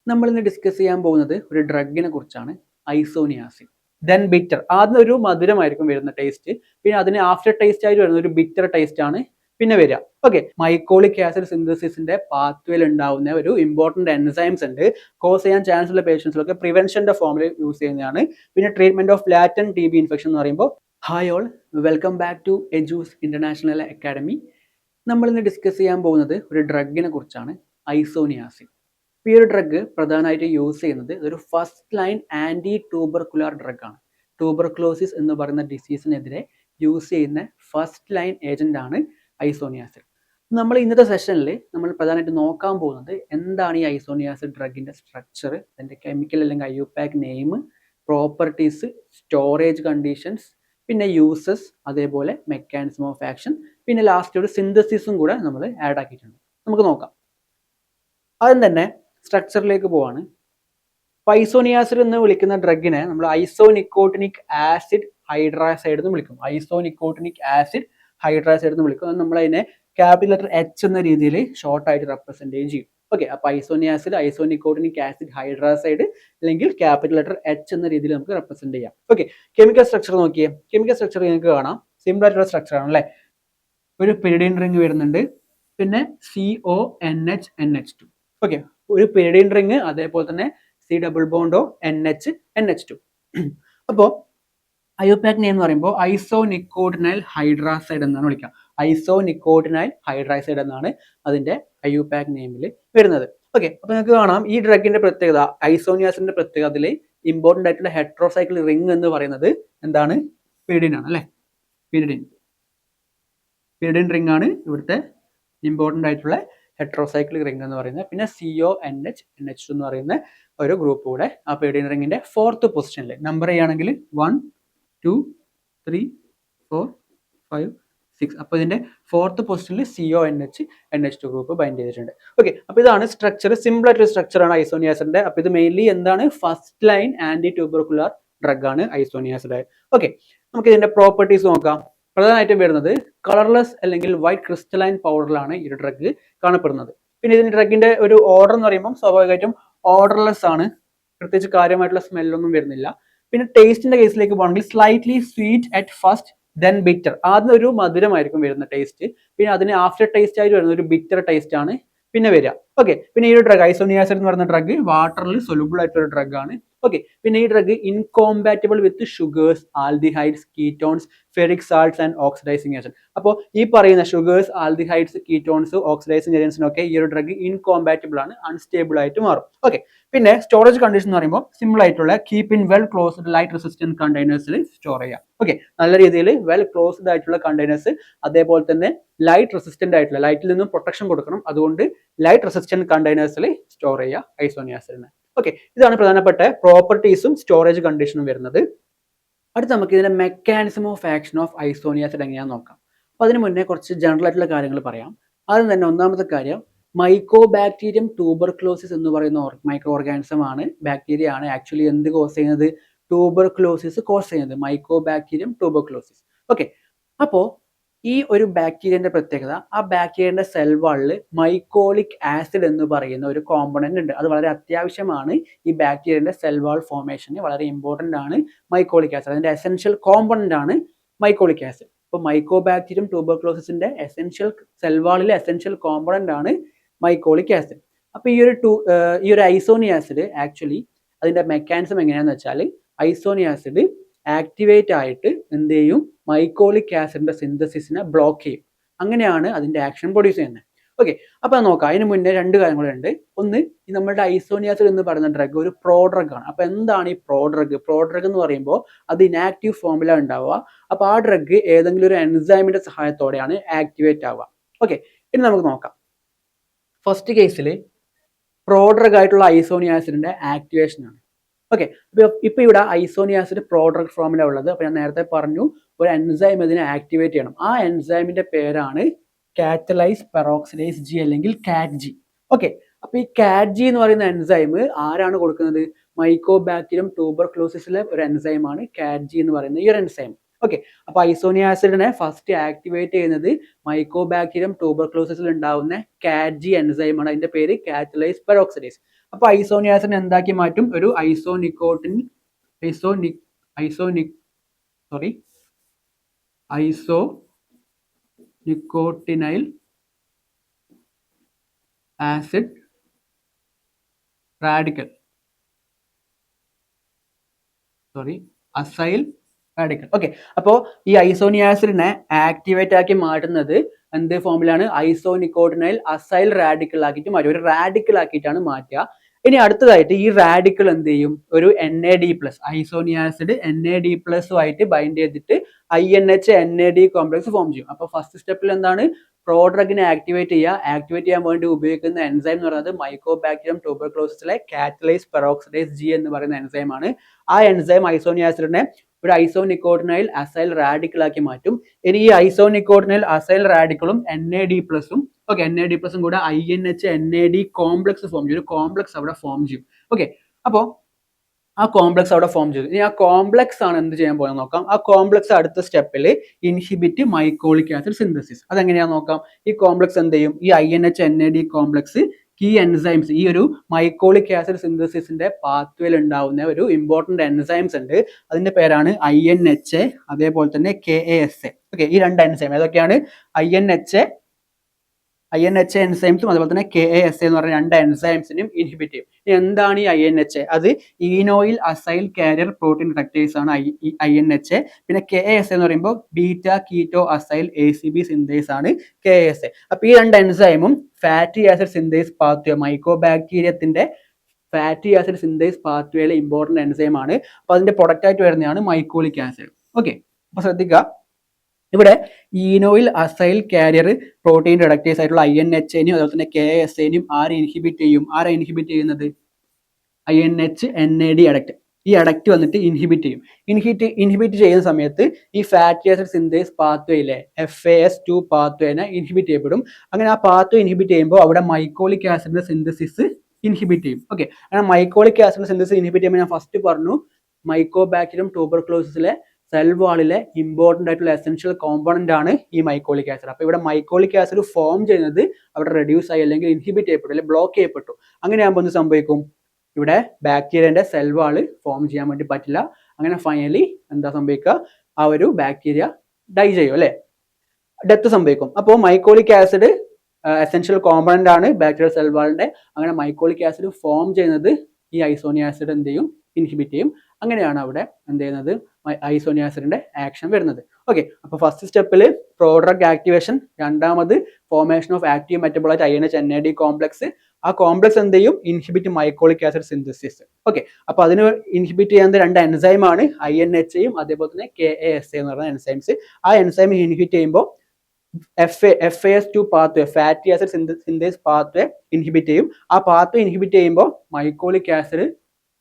നമ്മൾ ഇന്ന് ഡിസ്കസ് ചെയ്യാൻ പോകുന്നത് ഒരു ഡ്രഗിനെ കുറിച്ചാണ്, ഐസോനിയാസിൻ. Then bitter. ആദ്യം ഒരു മധുരമായിരിക്കും വരുന്ന ടേസ്റ്റ്, പിന്നെ അതിന് ആഫ്റ്റർ ടേസ്റ്റ് ആയിട്ട് വരുന്ന ഒരു ബിറ്റർ ടേസ്റ്റ് ആണ് പിന്നെ വരിക. ഓക്കെ, മൈക്കോളിക് ആസിഡ് സിന്തസിസിന്റെ പാത്വേയിൽ ഉണ്ടാവുന്ന ഒരു ഇമ്പോർട്ടന്റ് എൻസൈംസ് ഉണ്ട്. കോസ് ചെയ്യാൻ ചാൻസ് ഉള്ള പേഷ്യൻസിലൊക്കെ പ്രിവെൻഷന്റെ ഫോമിൽ യൂസ് ചെയ്യുന്നതാണ്. പിന്നെ treatment of latent T B infection എന്ന് പറയുമ്പോൾ. Hi all, welcome back to Eduz international academy. നമ്മൾ ഇന്ന് ഡിസ്കസ് ചെയ്യാൻ പോകുന്നത് ഒരു ഡ്രഗിനെ കുറിച്ചാണ്, ഐസോനിയാസിൻ. ഈ ഒരു ഡ്രഗ് പ്രധാനമായിട്ട് യൂസ് ചെയ്യുന്നത് ഒരു ഫസ്റ്റ് ലൈൻ ആന്റി ട്യൂബർകുലാർ ഡ്രഗ് ആണ്. ട്യൂബർക്ലോസിസ് എന്ന് പറയുന്ന ഡിസീസിനെതിരെ യൂസ് ചെയ്യുന്ന ഫസ്റ്റ് ലൈൻ ഏജന്റ് ആണ് ഐസോനിയാസിൻ. നമ്മൾ ഇന്നത്തെ സെഷനിൽ നമ്മൾ പ്രധാനമായിട്ട് നോക്കാൻ പോകുന്നത് എന്താണ് ഈ ഐസോനിയാസിൻ ഡ്രഗിന്റെ സ്ട്രക്ചർ, അതിന്റെ കെമിക്കൽ അല്ലെങ്കിൽ IUPAC name, properties, storage conditions, പിന്നെ യൂസസ്, അതേപോലെ മെക്കാനിസം ഓഫ് ആക്ഷൻ, പിന്നെ ലാസ്റ്റ് ഒരു സിന്തസിസും കൂടെ നമ്മൾ ആഡ് ആക്കിയിട്ടുണ്ട്. നമുക്ക് നോക്കാം. ആദ്യം തന്നെ സ്ട്രക്ചറിലേക്ക് പോവാണ്. ഐസോനിയാസിൻ എന്ന് വിളിക്കുന്ന ഡ്രഗിനെ നമ്മൾ ഐസോനിക്കോട്ടിനിക് ആസിഡ് ഹൈഡ്രാസൈഡ് എന്ന് വിളിക്കും. ഐസോനിക്കോട്ടിനിക് ആസിഡ് ഹൈഡ്രാസൈഡ് എന്ന് വിളിക്കും. നമ്മൾ അതിനെ ക്യാപിറ്റൽ ലെറ്റർ H എന്ന രീതിയിൽ ഷോർട്ട് ആയിട്ട് റെപ്രസെന്റ് ചെയ്യും. ഓക്കെ, അപ്പൊ ഐസോനിയാസിഡ്, ഐസോനിക്കോട്ടിനിക് ആസിഡ് ഹൈഡ്രാസൈഡ് അല്ലെങ്കിൽ ക്യാപിറ്റൽ ലെറ്റർ H എന്ന രീതിയിൽ നമുക്ക് റെപ്രസെന്റ് ചെയ്യാം. ഓക്കെ, കെമിക്കൽ സ്ട്രക്ചർ നോക്കിയേ. കെമിക്കൽ സ്ട്രക്ചർ നിങ്ങൾക്ക് കാണാം, സിമ്പിൾ ആയിട്ടുള്ള സ്ട്രക്ചർ ആണ് അല്ലേ. ഒരു പെരിഡിൻ റിംഗ് വരുന്നുണ്ട്, പിന്നെ CONH NH2. ഓക്കെ, ഒരു പെരിഡിൻ റിംഗ്, അതേപോലെ തന്നെ C ഡബിൾ ബോണ്ടോ NH2. അപ്പോൾ IUPAC നെയിം എന്ന് പറയുമ്പോൾ ഐസോനിക്കോട്ടിനൈൽ ഹൈഡ്രാസൈഡ് എന്നാണ് വിളിക്കുക. ഐസോനിക്കോട്ടിനൈൽ ഹൈഡ്രാസൈഡ് എന്നാണ് അതിന്റെ IUPAC നെയിമിൽ വരുന്നത്. ഓക്കെ, അപ്പൊ നിങ്ങൾക്ക് കാണാം ഈ ഡ്രഗിന്റെ പ്രത്യേകത, ഐസോനിയാസിന്റെ പ്രത്യേകത, അതിൽ ഇമ്പോർട്ടന്റ് ആയിട്ടുള്ള ഹെട്രോസൈക്കിൾ റിംഗ് എന്ന് പറയുന്നത് എന്താണ്? പെരിഡിൻ ആണ് അല്ലെ. പെരിഡിൻ റിംഗ് ആണ് ഇവിടുത്തെ ഇമ്പോർട്ടന്റ് ആയിട്ടുള്ള ഹെട്രോസൈക്കിൾ റിംഗ് എന്ന് പറയുന്നത്. പിന്നെ CONH NH2 എന്ന് പറയുന്ന ഒരു ഗ്രൂപ്പ് കൂടെ ആ പെരിഡിൻ റിംഗിന്റെ 4th പൊസിഷനിൽ നമ്പർ ചെയ്യുകയാണെങ്കിൽ 1 2 3 4 5 6. അപ്പോൾ ഇതിന്റെ 4th പൊസിഷനിൽ CONH NH2 ഗ്രൂപ്പ് ബൈൻഡ് ചെയ്തിട്ടുണ്ട്. ഓക്കെ, അപ്പോൾ ഇതാണ് സ്ട്രക്ചർ. സിമ്പിൾ ആയിട്ടുള്ള സ്ട്രക്ചർ ആണ് ഐസോനിയാസിന്റെ. അപ്പോൾ ഇത് മെയിൻലി എന്താണ്? ഫസ്റ്റ് ലൈൻ ആന്റി ട്യൂബർകുലാർ ഡ്രഗ് ആണ് ഐസോനിയാസിഡ്. ഓക്കെ, നമുക്ക് ഇതിന്റെ പ്രോപ്പർട്ടീസ് നോക്കാം. പ്രധാനമായിട്ടും വരുന്നത് കളർലെസ് അല്ലെങ്കിൽ വൈറ്റ് ക്രിസ്റ്റലൈൻ പൗഡറിലാണ് ഈ ഡ്രഗ് കാണപ്പെടുന്നത്. പിന്നെ ഇതിന്റെ ഡ്രഗിന്റെ ഒരു ഓർഡർ എന്ന് പറയുമ്പോൾ സ്വാഭാവികമായിട്ടും ഓർഡർലെസ് ആണ്, പ്രത്യേകിച്ച് കാര്യമായിട്ടുള്ള സ്മെല്ലൊന്നും വരുന്നില്ല. പിന്നെ ടേസ്റ്റിന്റെ കേസിലേക്ക് പോകണമെങ്കിൽ slightly sweet at first, then bitter. ആദ്യം ഒരു മധുരമായിരിക്കും വരുന്ന ടേസ്റ്റ്, പിന്നെ അതിന് ആഫ്റ്റർ ടേസ്റ്റ് ആയിട്ട് വരുന്ന ഒരു ബിറ്റർ ടേസ്റ്റ് ആണ് പിന്നെ വരിക. ഓക്കെ, പിന്നെ ഈ ഒരു ഡ്രഗ് ഐസോനിയാസിൻ എന്ന് പറയുന്ന ഡ്രഗ് വാട്ടറിൽ സൊല്യൂബിൾ ആയിട്ടുള്ള ഡ്രഗ് ആണ്. ഓക്കെ, പിന്നെ ഈ drug incompatible with sugars, aldehydes, ketones, ferric salts and oxidising agent. അപ്പോൾ ഈ പറയുന്ന ഷുഗേഴ്സ്, ആൽഡിഹൈഡ്സ്, കീറ്റോൺസ്, ഓക്സിഡൈസിങ് ഏജൻസിനൊക്കെ ഈ ഒരു ഡ്രഗ് ഇൻകോമ്പാറ്റബിൾ ആണ്, അൺസ്റ്റേബിൾ ആയിട്ട് മാറും. ഓക്കെ, പിന്നെ സ്റ്റോറേജ് കണ്ടീഷൻ എന്ന് പറയുമ്പോൾ സിമ്പിൾ ആയിട്ടുള്ള keep in well closed light resistant കണ്ടെയ്നേഴ്സിൽ സ്റ്റോർ ചെയ്യാം. ഓക്കെ, നല്ല രീതിയിൽ വെൽ ക്ലോസ്ഡ് ആയിട്ടുള്ള കണ്ടെയ്നേഴ്സ്, അതേപോലെ തന്നെ ലൈറ്റ് റെസിസ്റ്റന്റ് ആയിട്ടുള്ള, ലൈറ്റിൽ നിന്നും പ്രൊട്ടക്ഷൻ കൊടുക്കണം, അതുകൊണ്ട് ലൈറ്റ് റെസിസ്റ്റന്റ് കണ്ടെയ്നേഴ്സിൽ സ്റ്റോർ ചെയ്യുക ഐസോനിയാസിനെ. ഓക്കെ, ഇതാണ് പ്രധാനപ്പെട്ട പ്രോപ്പർട്ടീസും സ്റ്റോറേജ് കണ്ടീഷനും വരുന്നത്. അടുത്ത് നമുക്ക് ഇതിന്റെ mechanism of action of isoniazid എങ്ങനെയാണെന്ന് നോക്കാം. അപ്പോൾ അതിന് മുന്നേ കുറച്ച് ജനറൽ ആയിട്ടുള്ള കാര്യങ്ങൾ പറയാം. ആദ്യം തന്നെ ഒന്നാമത്തെ കാര്യം, മൈക്കോബാക്ടീരിയം ട്യൂബർക്ലോസിസ് എന്ന് പറയുന്ന മൈക്രോ ഓർഗാനിസം ആണ്, ബാക്ടീരിയ ആണ് ആക്ച്വലി എന്ത് കോസ് ചെയ്യുന്നത്? ട്യൂബർക്ലോസിസ് കോസ് ചെയ്യുന്നത്, മൈക്കോബാക്ടീരിയം ട്യൂബർക്ലോസിസ്. ഓക്കെ, അപ്പോൾ ഈ ഒരു ബാക്ടീരിയന്റെ പ്രത്യേകത, ആ ബാക്ടീരിയന്റെ സെൽ വാളിൽ മൈക്കോളിക് ആസിഡ് എന്ന് പറയുന്ന ഒരു കോമ്പണന്റ് ഉണ്ട്. അത് വളരെ അത്യാവശ്യമാണ് ഈ ബാക്ടീരിയന്റെ സെൽ വാൾ ഫോർമേഷന്, വളരെ ഇമ്പോർട്ടന്റ് ആണ് മൈക്കോളിക് ആസിഡ്. അതിന്റെ എസെൻഷ്യൽ കോമ്പണന്റ് ആണ് മൈക്കോളിക് ആസിഡ്. ഇപ്പോൾ മൈക്കോബാക്ടീരിയം ട്യൂബർക്ലോസിസിന്റെ എസെൻഷ്യൽ സെൽ വാളിലെ എസെൻഷ്യൽ കോമ്പണന്റ് ആണ് മൈക്കോളിക് ആസിഡ്. അപ്പോൾ ഈ ഒരു ഐസോനിയാസിഡ് ആക്ച്വലി അതിന്റെ മെക്കാനിസം എങ്ങനെയാണെന്ന് വെച്ചാൽ, ഐസോനിയാസിഡ് ആക്ടിവേറ്റ് ആയിട്ട് എന്ത് ചെയ്യും? മൈക്കോളിക് ആസിഡിന്റെ സിന്തസിസിനെ ബ്ലോക്ക് ചെയ്യും. അങ്ങനെയാണ് അതിന്റെ ആക്ഷൻ പ്രൊഡ്യൂസ് ചെയ്യുന്നത്. ഓക്കെ, അപ്പൊ നോക്കാം. അതിന് മുന്നേ രണ്ട് കാര്യങ്ങളുണ്ട്. ഒന്ന്, ഈ നമ്മുടെ ഐസോനിയാസിഡ് എന്ന് പറയുന്ന ഡ്രഗ് ഒരു പ്രോഡ്രഗ് ആണ്. അപ്പൊ എന്താണ് ഈ പ്രോഡ്രഗ്? പ്രോഡ്രഗ് എന്ന് പറയുമ്പോൾ അത് ഇനാക്റ്റീവ് ഫോമില ഉണ്ടാവുക. അപ്പൊ ആ ഡ്രഗ് ഏതെങ്കിലും ഒരു എൻസൈമിന്റെ സഹായത്തോടെയാണ് ആക്ടിവേറ്റ് ആവുക. ഓക്കെ, ഇനി നമുക്ക് നോക്കാം. ഫസ്റ്റ് കേസിൽ പ്രോഡ്രഗ് ആയിട്ടുള്ള ഐസോനിയാസിഡിന്റെ ആക്ടിവേഷൻ ആണ്. ഓക്കെ, ഇപ്പൊ ഇവിടെ ഐസോനിയാസിഡ് പ്രോഡക്റ്റ് ഫോമിലാണ് ഉള്ളത്. അപ്പൊ ഞാൻ നേരത്തെ പറഞ്ഞു, ഒരു എൻസൈം ഇതിനെ ആക്ടിവേറ്റ് ചെയ്യണം. ആ എൻസൈമിന്റെ പേരാണ് കാറ്റലൈസ് പെറോക്സിഡേസ് G അല്ലെങ്കിൽ CATG. ഓക്കെ, അപ്പൊ ഈ CATG എന്ന് പറയുന്ന എൻസൈം ആരാണ് കൊടുക്കുന്നത്? മൈക്കോബാക്ടീരിയം ട്യൂബർക്ലോസിസിലെ ഒരു എൻസൈമാണ് CATG എന്ന് പറയുന്ന ഈ ഒരു എൻസൈം. ഓക്കെ, അപ്പൊ ഐസോനിയാസിഡിനെ ഫസ്റ്റ് ആക്ടിവേറ്റ് ചെയ്യുന്നത് മൈക്കോബാക്ടീരിയം ട്യൂബർക്ലോസിസിൽ ഉണ്ടാവുന്ന CATG എൻസൈമാണ്. അതിന്റെ പേര് കാറ്റലൈസ് പെറോക്സിഡേസ്. അപ്പോൾ ഐസോനിയാസിൻ എന്താക്കി മാറ്റും? ഒരു isonicotinoyl acid radical acyl radical. Okay, അപ്പോൾ ഈ ഐസോനിയാസിഡിനെ ആക്ടിവേറ്റ് ആക്കി മാറ്റുന്നത് എന്ത് ഫോമിലാണ്? ഐസോനിക്കോട്ടിനൈൽ അസൈൽ റാഡിക്കൽ ആക്കിയിട്ട് മാറ്റും. ഒരു റാഡിക്കൽ ആക്കിയിട്ടാണ് മാറ്റുക. ഇനി അടുത്തതായിട്ട് ഈ റാഡിക്കൽ എന്ത് ചെയ്യും? ഒരു NAD+, ഐസോനിയാസിഡ് NAD+ആയിട്ട് ബൈൻഡ് ചെയ്തിട്ട് INH NAD കോംപ്ലക്സ് ഫോം ചെയ്യും. അപ്പോൾ ഫസ്റ്റ് സ്റ്റെപ്പിൽ എന്താണ്? പ്രോഡ്രഗിനെ ആക്ടിവേറ്റ് ചെയ്യാൻ വേണ്ടി ഉപയോഗിക്കുന്ന എൻസൈം എന്ന് പറയുന്നത് മൈക്കോബാക്ടീരിയം ട്യൂബർകുലോസിസിലെ കാറ്റലൈസ് പെറോക്സിഡേസ് G എന്ന് പറയുന്ന എൻസൈം ആണ്. ആ എൻസൈം ഐസോനിയാസിഡിനെ ഒരു ഐസോനിക്കോട്ടിനൈൽ അസൈൽ റാഡിക്കൽ ആക്കി മാറ്റും. ഇനി ഈ ഐസോനിക്കോട്ടിനൈൽ അസൈൽ റാഡിക്കലും NAD+ഉം NAD+ഉം കൂടെ INH NAD കോംപ്ലക്സ് ഫോം ചെയ്യും. ഒരു കോംപ്ലക്സ് അവിടെ ഫോം ചെയ്യും. ഓക്കെ, അപ്പോൾ ആ കോംപ്ലക്സ് അവിടെ ഫോം ചെയ്തു. ഇനി ആ കോംപ്ലക്സ് ആണ് എന്ത് ചെയ്യാൻ പോകുന്നത് നോക്കാം. ആ കോംപ്ലക്സ് അടുത്ത സ്റ്റെപ്പിൽ ഇൻഹിബിറ്റ് മൈക്കോളിക് ആസിഡ് സിന്തസിസ്. അതെങ്ങനെയാന്ന് നോക്കാം. ഈ കോംപ്ലക്സ് എന്ത് ചെയ്യും? ഈ INH NAD complex key enzymes, ഈ ഒരു മൈക്കോളിക് ആസിഡ് സിന്തസിസിന്റെ പാത്വേയിൽ ഉണ്ടാവുന്ന ഒരു ഇമ്പോർട്ടന്റ് എൻസൈംസ് ഉണ്ട്. അതിന്റെ പേരാണ് INH അതേപോലെ തന്നെ KASA. ഓക്കെ, ഈ രണ്ട് എൻസൈം ഏതൊക്കെയാണ്? INH എൻസൈംസും അതുപോലെ തന്നെ KASA എന്ന് പറയുന്ന രണ്ട് എൻസൈംസിനും ഇൻഹിബിറ്റ് ചെയ്യും. എന്താണ് ഈ INH? അത് enoyl acyl carrier protein reductase ആണ് INH. പിന്നെ KASA എന്ന് പറയുമ്പോൾ beta keto acyl ACB synthase ആണ് KASA. അപ്പൊ ഈ രണ്ട് എൻസൈമും ഫാറ്റി ആസിഡ് സിന്തേസ് പാത്വേ, മൈക്കോബാക്ടീരിയത്തിന്റെ ഫാറ്റി ആസിഡ് സിന്തേസ് പാത്വേയിലെ ഇമ്പോർട്ടന്റ് എൻസൈം ആണ്. അപ്പൊ അതിന്റെ പ്രൊഡക്റ്റ് ആയിട്ട് വരുന്നതാണ് മൈക്കോളിക് ആസിഡ്. ഓക്കെ, അപ്പൊ ശ്രദ്ധിക്കുക, ഇവിടെ ഈനോയിൽ അസൈൽ കാരിയർ പ്രോട്ടീൻ റിഡക്ടേഴ്സ് ആയിട്ടുള്ള INH-നെയും അതുപോലെ തന്നെ KASA-നെയും ഇൻഹിബിറ്റ് ചെയ്യും. ആരാ ഇൻഹിബിറ്റ് ചെയ്യുന്നത്? INH NAD adduct. ഈ അഡക്റ്റ് വന്നിട്ട് ഇൻഹിബിറ്റ് ചെയ്യും. ഇൻഹിബിറ്റ് ചെയ്യുന്ന സമയത്ത് ഈ ഫാറ്റി ആസിഡ് സിന്തേസ് പാത്വേയിലെ FAS2 പാത്വേനെ ഇൻഹിബിറ്റ് ചെയ്യപ്പെടും. അങ്ങനെ ആ പാത്വേ ഇൻഹിബിറ്റ് ചെയ്യുമ്പോൾ അവിടെ മൈക്കോളിക് ആസിഡിന്റെ സിന്തസിസ് ഇൻഹിബിറ്റ് ചെയ്യും. ഓക്കെ, അങ്ങനെ മൈക്കോളിക് ആസിഡിന്റെ സിന്തസിസ് ഇൻഹിബിറ്റ് ചെയ്യുമ്പോൾ ഞാൻ ഫസ്റ്റ് പറഞ്ഞു മൈക്കോബാക്ടീരിയം ട്യൂബർകുലോസിസിലെ സെൽ വാളിലെ ഇമ്പോർട്ടന്റ് ആയിട്ടുള്ള എസെൻഷ്യൽ കോമ്പോണന്റ് ആണ് ഈ മൈക്കോളിക് ആസിഡ്. അപ്പോൾ ഇവിടെ മൈക്കോളിക് ആസിഡ് ഫോം ചെയ്യുന്നത് അവിടെ റെഡ്യൂസ് ആയി അല്ലെങ്കിൽ ഇൻഹിബിറ്റ് ചെയ്യപ്പെട്ടു അല്ലെങ്കിൽ ബ്ലോക്ക് ചെയ്യപ്പെട്ടു. അങ്ങനെയാകുമ്പോൾ എന്ത് സംഭവിക്കും? ഇവിടെ ബാക്ടീരിയന്റെ സെൽ വാള് ഫോം ചെയ്യാൻ വേണ്ടി പറ്റില്ല. അങ്ങനെ ഫൈനലി എന്താ സംഭവിക്കുക? ആ ഒരു ബാക്ടീരിയ ഡൈ ചെയ്യും, അല്ലെ, ഡെത്ത് സംഭവിക്കും. അപ്പോൾ മൈക്കോളിക് ആസിഡ് എസെൻഷ്യൽ കോമ്പോണന്റ് ആണ് ബാക്ടീരിയൽ സെൽ വാളിന്റെ. അങ്ങനെ മൈക്കോളിക് ആസിഡ് ഫോം ചെയ്യുന്നത് ഈ ഐസോനിയാസിഡ് എന്ത് ചെയ്യും? ഇൻഹിബിറ്റ് ചെയ്യും. അങ്ങനെയാണ് അവിടെ എന്ത് ചെയ്യുന്നത്? ഐസോനിയാസിഡിന്റെ ആക്ഷൻ വരുന്നത്. ഓക്കെ, അപ്പൊ ഫസ്റ്റ് സ്റ്റെപ്പിൽ പ്രോഡ്രഗ് ആക്ടിവേഷൻ, രണ്ടാമത് formation of active metabolite INH NAD complex. ആ കോംപ്ലക്സ് എന്ത് ചെയ്യും? Inhibit mycolic acid synthesis. Okay, അപ്പൊ അതിന് ഇൻഹിബിറ്റ് ചെയ്യുന്ന രണ്ട് എൻസൈം ആണ് INH-യും അതേപോലെ തന്നെ KASA എന്ന് പറയുന്ന എൻസൈംസ്. ആ എൻസൈം ഇൻഹിബിറ്റ് ചെയ്യുമ്പോൾ FAS2 pathway, fatty acid synthase pathway inhibit ചെയ്യും. ആ പാത്വേ ഇൻഹിബിറ്റ് ചെയ്യുമ്പോൾ മൈക്കോളിക് ആസിഡ്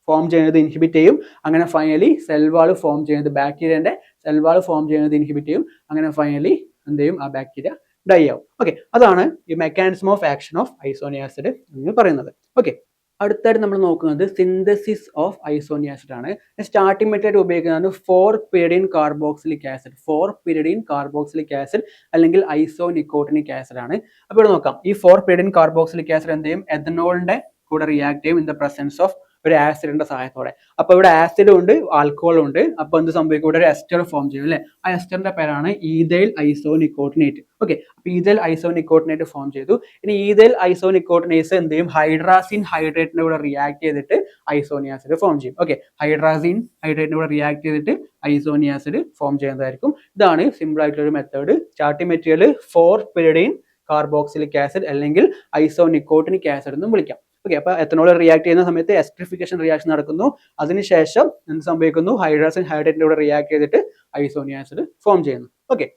ഫോം ചെയ്യുന്നത് ഇൻഹിബിറ്റ് ചെയ്യും. അങ്ങനെ ഫൈനലി സെൽ വാൾ ഫോം ചെയ്യുന്നത്, ബാക്ടീരിയന്റെ സെൽ വാൾ ഫോം ചെയ്യുന്നത് ഇൻഹിബിറ്റ് ചെയ്യും. അങ്ങനെ ഫൈനലി എന്ത് ചെയ്യും? ആ ബാക്ടീരിയ ഡൈ ആവും. ഓക്കെ, അതാണ് ഈ mechanism of action of isoniazid എന്ന് പറയുന്നത്. ഓക്കെ, അടുത്തായിട്ട് നമ്മൾ നോക്കുന്നത് സിന്തസിസ് ഓഫ് ഐസോനിയാസിഡ് ആണ്. സ്റ്റാർട്ടിംഗ് മെത്തേഡ് ഉപയോഗിക്കുന്നത് 4-pyridine carboxylic acid, 4-pyridine carboxylic acid അല്ലെങ്കിൽ ഐസോനിക്കോട്ടിനിക് ആസിഡ് ആണ്. അപ്പോൾ ഇവിടെ നോക്കാം, ഈ 4-pyridine carboxylic ആസിഡ് എന്ത് ചെയ്യും? എഥനോളിന്റെ കൂടെ റിയാക്ട് ചെയ്യും ഇൻ ദ പ്രസൻസ് ഓഫ് ഒരു ആസിഡിന്റെ സഹായത്തോടെ. അപ്പൊ ഇവിടെ ആസിഡും ഉണ്ട് ആൽക്കഹോളും ഉണ്ട്. അപ്പൊ എന്ത് സംഭവിക്കും? ഇവിടെ ഒരു എസ്റ്റർ ഫോം ചെയ്യും, അല്ലെ. ആ എസ്റ്ററിന്റെ പേരാണ് ഈഥൈൽ ഐസോനിക്കോട്ടിനേറ്റ്. ഓക്കെ, അപ്പൊ ഈഥൈൽ ഐസോനിക്കോട്ടിനേറ്റ് ഫോം ചെയ്തു. ഇനി ഈഥൈൽ ഐസോനിക്കോട്ടിനേസ് എന്ത് ചെയ്യും? ഹൈഡ്രാസിൻ ഹൈഡ്രേറ്റിന്റെ കൂടെ റിയാക്ട് ചെയ്തിട്ട് ഐസോനിയാസിഡ് ഫോം ചെയ്യും. ഓക്കെ, ഹൈഡ്രാസിൻ ഹൈഡ്രേറ്റിന്റെ കൂടെ റിയാക്ട് ചെയ്തിട്ട് ഐസോനിയാസിഡ് ഫോം ചെയ്യുന്നതായിരിക്കും. ഇതാണ് സിമ്പിൾ ആയിട്ടുള്ള ഒരു method. Starting material 4-pyridine carboxylic acid അല്ലെങ്കിൽ ഐസോനിക്കോട്ടിനിക് ആസിഡ് എന്നും വിളിക്കാം. ഓക്കെ, അപ്പൊ എത്തനോൾ റിയാക്ട് ചെയ്യുന്ന സമയത്ത് എസ്ട്രിഫിക്കേഷൻ റിയാക്ഷൻ നടക്കുന്നു. അതിനുശേഷം എന്ത് സംഭവിക്കുന്നു? ഹൈഡ്രാസിൻ ഹൈഡ്രേറ്റിന്റെ കൂടെ റിയാക്ട് ചെയ്തിട്ട് ഐസോനിയാസിഡ് ഫോം ചെയ്യുന്നു. ഓക്കെ,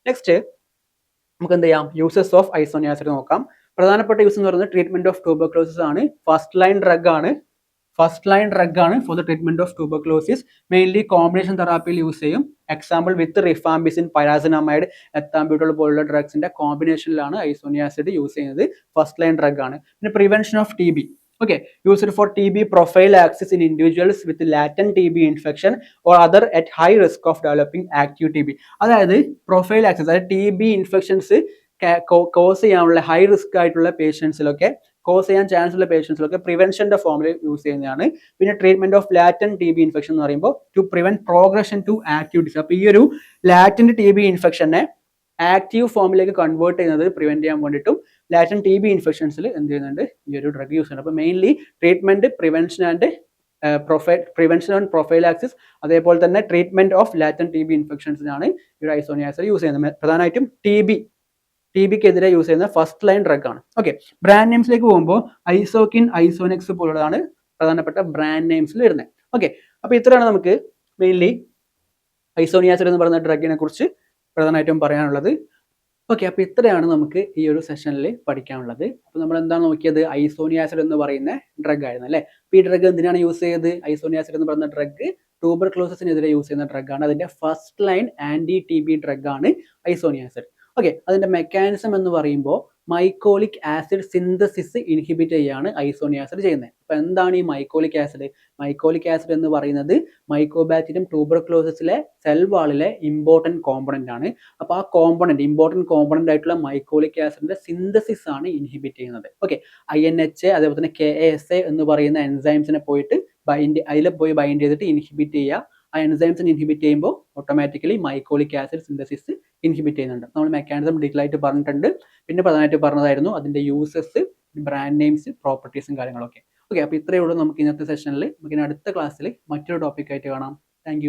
നെക്സ്റ്റ് നമുക്ക് എന്ത് ചെയ്യാം? യൂസസ് ഓഫ് ഐസോനിയാസിഡ് നോക്കാം. പ്രധാനപ്പെട്ട യൂസ് എന്ന് പറയുന്നത് ട്രീറ്റ്മെന്റ് ഓഫ് ട്യൂബർകുലോസിസ് ആണ്. ഫസ്റ്റ് ലൈൻ ഡ്രഗ് ആണ് for the treatment of tuberculosis. Mainly combination തെറാപ്പിയിൽ യൂസ് ചെയ്യും. Example with rifampicin, pyrazinamide, ethambutol പോലുള്ള ഡ്രഗ്സിന്റെ കോമ്പിനേഷനിലാണ് ഐസോനിയാസിഡ് യൂസ് ചെയ്യുന്നത്. ഫസ്റ്റ് ലൈൻ ഡ്രഗ് ആണ്. പിന്നെ prevention of TB. Okay, used for TB prophylaxis in individuals with latent TB infection or other at high risk of developing active TB. അതായത് prophylaxis, അതായത് TB infections cos ചെയ്യാനുള്ള high risk ആയിട്ടുള്ള പേഷ്യൻസിലൊക്കെ cos ചെയ്യാൻ chance ഉള്ള പേഷ്യൻസിലൊക്കെ പ്രിവെൻഷന്റെ ഫോമിൽ use ചെയ്യുന്നതാണ്. പിന്നെ treatment of latent TB infection എന്ന് പറയുമ്പോൾ to prevent progression to active disease. അപ്പോൾ ഈ ഒരു ലാറ്റന്റ് TB ഇൻഫെക്ഷനെ ആക്റ്റീവ് ഫോമിലേക്ക് കൺവേർട്ട് ചെയ്യുന്നത് പ്രിവെന്റ് ചെയ്യാൻ വേണ്ടിയിട്ടും ലാറ്റന്റ് TB ഇൻഫെക്ഷൻസിൽ എന്ത് ചെയ്യുന്നുണ്ട്, ഈ ഒരു ഡ്രഗ് യൂസ് ചെയ്യുന്നുണ്ട്. അപ്പോൾ mainly treatment, prevention and prevention and prophylaxis, അതേപോലെ തന്നെ ട്രീറ്റ്മെന്റ് ഓഫ് ലാറ്റന്റ് TB ഇൻഫെക്ഷൻസിനാണ് ഈ ഒരു ഐസോനിയാസിഡ് യൂസ് ചെയ്യുന്നത്. പ്രധാനമായിട്ടും TBക്കെതിരെ യൂസ് ചെയ്യുന്ന ഫസ്റ്റ് ലൈൻ ഡ്രഗ് ആണ്. ഓക്കെ, ബ്രാൻഡ് നെയിംസിലേക്ക് പോകുമ്പോൾ ഐസോക്കിൻ, ഐസോനെക്സ് പോലുള്ളതാണ് പ്രധാനപ്പെട്ട ബ്രാൻഡ് നെയിംസിൽ വരുന്നത്. ഓക്കെ, അപ്പോൾ ഇത്രയാണ് നമുക്ക് മെയിൻലി ഐസോനിയാസിഡ് എന്ന് പറയുന്ന ഡ്രഗിനെ കുറിച്ച് പ്രധാനമായിട്ടും പറയാനുള്ളത്. ഓക്കെ, അപ്പോൾ ഇത്രയാണ് നമുക്ക് ഈ ഒരു സെഷനിൽ പഠിക്കാനുള്ളത്. അപ്പോൾ നമ്മൾ എന്താണ് നോക്കിയത്, ഐസോനിയാസിഡ് എന്ന് പറയുന്ന ഡ്രഗ് ആയിരുന്നു അല്ലേ. അപ്പോൾ ഈ ഡ്രഗ് എന്തിനാണ് യൂസ് ചെയ്തത്, ഐസോനിയാസിഡ് എന്ന് പറയുന്ന ഡ്രഗ് ട്യൂബർക്ലോസിനെതിരെ യൂസ് ചെയ്യുന്ന ഡ്രഗ് ആണ്. അതിന്റെ first line anti TB drug ആണ് ഐസോനിയാസിഡ്. ഓക്കെ, അതിന്റെ മെക്കാനിസം എന്ന് പറയുമ്പോൾ മൈക്കോളിക് ആസിഡ് സിന്തസിസ് ഇൻഹിബിറ്റ് ചെയ്യാണ് ഐസോനിയാസിഡ് ചെയ്യുന്നത്. അപ്പോൾ എന്താണ് ഈ മൈക്കോളിക് ആസിഡ്? മൈക്കോളിക് ആസിഡ് എന്ന് പറയുന്നത് മൈക്കോബാക്ടീരിയം ട്യൂബർക്ലോസിസിലെ സെൽ വാളിലെ ഇമ്പോർട്ടൻറ്റ് കോമ്പണന്റ് ആണ്. അപ്പോൾ ആ കോമ്പണന്റ്, ഇമ്പോർട്ടൻറ്റ് കോമ്പണന്റ് ആയിട്ടുള്ള മൈക്കോളിക് ആസിഡിന്റെ സിന്തസിസ് ആണ് ഇൻഹിബിറ്റ് ചെയ്യുന്നത്. ഓക്കെ, INHA അതേപോലെ തന്നെ KASA എന്ന് പറയുന്ന എൻസൈംസിനെ പോയിട്ട് അതിൽ പോയി ബൈൻഡ് ചെയ്തിട്ട് ഇൻഹിബിറ്റ് ചെയ്യുക. ആ എൻസൈംസിനെ ഇൻഹിബിറ്റ് ചെയ്യുമ്പോൾ ഓട്ടോമാറ്റിക്കലി മൈക്കോളിക് ആസിഡ് സിന്തസിസ് ഇൻഹിബിറ്റ് ചെയ്യുന്നുണ്ട്. നമ്മൾ മെക്കാനിസം ഡീറ്റെയിൽ ആയിട്ട് പറഞ്ഞിട്ടുണ്ട്. പിന്നെ പ്രധാനമായിട്ട് പറഞ്ഞതായിരുന്നു അതിന്റെ യൂസസ്, ബ്രാൻഡ് നെയിംസ്, പ്രോപ്പർട്ടീസും കാര്യങ്ങളൊക്കെ. ഓക്കെ, അപ്പോൾ ഇത്രയേ ഉള്ളൂ നമുക്ക് ഇന്നത്തെ സെഷനിൽ. നമുക്ക് ഇനി അടുത്ത ക്ലാസ്സിൽ മറ്റൊരു ടോപ്പിക് ആയിട്ട് കാണാം. താങ്ക്